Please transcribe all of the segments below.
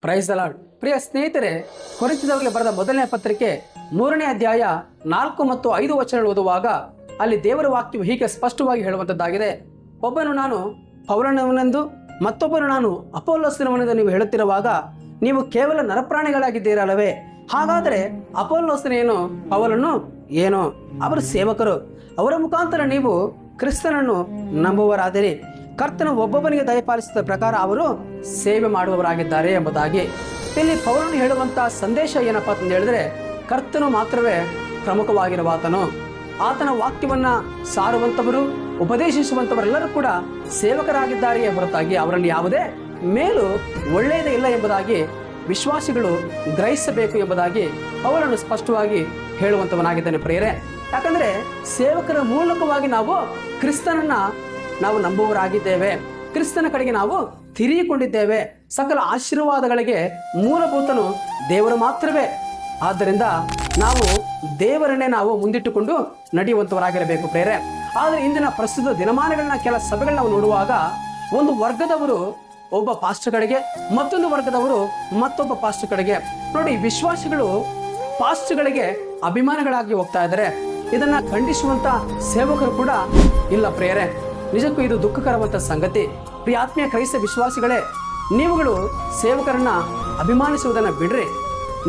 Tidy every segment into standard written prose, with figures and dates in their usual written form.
Praise the lord. ಪ್ರಿಯ ಸ್ನೇಹಿತರೆ, ಕೊರಿಂಥದವರಿಗೆ ಬರೆದ ಮೊದಲನೇ ಪತ್ರಿಕೆ 3ನೇ ಅಧ್ಯಾಯ 4 ಮತ್ತು 5 ವಚನಗಳು ಓದುವಾಗ ಅಲ್ಲಿ ದೇವರ ವಾಕ್ಯವು ಹೀಗೆ ಸ್ಪಷ್ಟವಾಗಿ ಹೇಳುವಂಥದ್ದಾಗಿದೆ. ಒಬ್ಬನು ನಾನು ಪೌಲನವನೆಂದು ಮತ್ತೊಬ್ಬನು ನಾನು ಅಪೊಲ್ಲೋಸನವನೆಂದು ನೀವು ಹೇಳುತ್ತಿರುವಾಗ ನೀವು ಕೇವಲ ನರಪ್ರಾಣಿಗಳಾಗಿದ್ದೀರಲ್ಲವೇ? ಹಾಗಾದರೆ ಅಪೊಲ್ಲೋಸನೇನು, ಪೌಲನು ಏನು? ಅವರು ಸೇವಕರು. ಅವರ ಮುಖಾಂತರ ನೀವು ಕ್ರಿಸ್ತನನ್ನು ನಂಬುವರಾದಿರಿ. ಕರ್ತನು ಒಬ್ಬೊಬ್ಬನಿಗೆ ದಯಪಾಲಿಸಿದ ಪ್ರಕಾರ ಅವರು ಸೇವೆ ಮಾಡುವವರಾಗಿದ್ದಾರೆ ಎಂಬುದಾಗಿ ಇಲ್ಲಿ ಪೌಲನು ಹೇಳುವಂತಹ ಸಂದೇಶ ಏನಪ್ಪಾ ಅಂತ ಹೇಳಿದ್ರೆ, ಕರ್ತನು ಮಾತ್ರವೇ ಪ್ರಮುಖವಾಗಿರುವಾತನು. ಆತನ ವಾಕ್ಯವನ್ನ ಸಾರುವಂತವರು, ಉಪದೇಶಿಸುವಂತವರೆಲ್ಲರೂ ಕೂಡ ಸೇವಕರಾಗಿದ್ದಾರೆಯೇ ಹೊರತಾಗಿ ಅವರಲ್ಲಿ ಯಾವುದೇ ಮೇಲು ಒಳ್ಳೆಯದೇ ಇಲ್ಲ ಎಂಬುದಾಗಿ ವಿಶ್ವಾಸಿಗಳು ಗ್ರಹಿಸಬೇಕು ಎಂಬುದಾಗಿ ಪೌಲನು ಸ್ಪಷ್ಟವಾಗಿ ಹೇಳುವಂತವನಾಗಿದ್ದಾನೆ ಪ್ರಿಯರೇ. ಯಾಕಂದ್ರೆ ಸೇವಕರ ಮೂಲಕವಾಗಿ ನಾವು ಕ್ರಿಸ್ತನನ್ನ ನಾವು ನಂಬುವರಾಗಿದ್ದೇವೆ. ಕ್ರಿಸ್ತನ ಕಡೆಗೆ ನಾವು ತಿರುಗಿಕೊಂಡಿದ್ದೇವೆ. ಸಕಲ ಆಶೀರ್ವಾದಗಳಿಗೆ ಮೂಲಭೂತನು ದೇವರು ಮಾತ್ರವೇ. ಆದ್ದರಿಂದ ನಾವು ದೇವರನ್ನೇ ನಾವು ಮುಂದಿಟ್ಟುಕೊಂಡು ನಡೆಯುವಂತವರಾಗಿರಬೇಕು ಪ್ರೇರೆ. ಆದರೆ ಇಂದಿನ ಪ್ರಸ್ತುತ ದಿನಮಾನಗಳನ್ನ ಕೆಲ ಸಭೆಗಳನ್ನ ನಾವು ನೋಡುವಾಗ ಒಂದು ವರ್ಗದವರು ಒಬ್ಬ ಪಾಸ್ಟರ್ ಕಡೆಗೆ, ಮತ್ತೊಂದು ವರ್ಗದವರು ಮತ್ತೊಬ್ಬ ಪಾಸ್ಟರ್ ಕಡೆಗೆ. ನೋಡಿ, ವಿಶ್ವಾಸಿಗಳು ಪಾಸ್ಟರ್ಗಳಿಗೆ ಅಭಿಮಾನಿಗಳಾಗಿ ಹೋಗ್ತಾ ಇದ್ದಾರೆ. ಇದನ್ನ ಖಂಡಿಸುವಂತ ಸೇವಕರು ಕೂಡ ಇಲ್ಲ ಪ್ರೇರೆ. ನಿಜಕ್ಕೂ ಇದು ದುಃಖಕರವಂತ ಸಂಗತಿ. ಪ್ರಿಯ ಆತ್ಮೀಯ ಕ್ರೈಸ್ತ ವಿಶ್ವಾಸಿಗಳೇ, ನೀವುಗಳು ಸೇವಕರನ್ನ ಅಭಿಮಾನಿಸುವುದನ್ನು ಬಿಡ್ರಿ.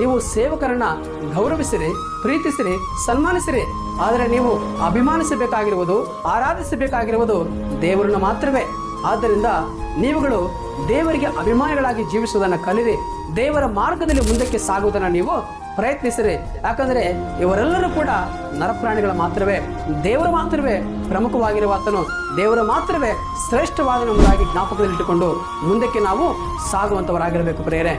ನೀವು ಸೇವಕರನ್ನ ಗೌರವಿಸಿರಿ, ಪ್ರೀತಿಸಿರಿ, ಸನ್ಮಾನಿಸಿರಿ. ಆದರೆ ನೀವು ಅಭಿಮಾನಿಸಬೇಕಾಗಿರುವುದು, ಆರಾಧಿಸಬೇಕಾಗಿರುವುದು ದೇವರನ್ನು ಮಾತ್ರವೇ. ಆದ್ದರಿಂದ ನೀವುಗಳು ದೇವರಿಗೆ ಅಭಿಮಾನಿಗಳಾಗಿ ಜೀವಿಸುವುದನ್ನು ಕಲಿರಿ. ದೇವರ ಮಾರ್ಗದಲ್ಲಿ ಮುಂದಕ್ಕೆ ಸಾಗುವುದನ್ನು ನೀವು ಪ್ರಯತ್ನಿಸಿರಿ. ಯಾಕಂದ್ರೆ ಇವರೆಲ್ಲರೂ ಕೂಡ ನರಪ್ರಾಣಿಗಳು ಮಾತ್ರವೇ. ದೇವರು ಮಾತ್ರವೇ ಪ್ರಮುಖವಾಗಿರುವಾತನು, ದೇವರು ಮಾತ್ರವೇ ಶ್ರೇಷ್ಠವಾದ ಎಂಬುದಾಗಿ ಜ್ಞಾಪಕದಲ್ಲಿಟ್ಟುಕೊಂಡು ಮುಂದಕ್ಕೆ ನಾವು ಸಾಗುವಂತವರಾಗಿರಬೇಕು ಪ್ರಿಯರೇ.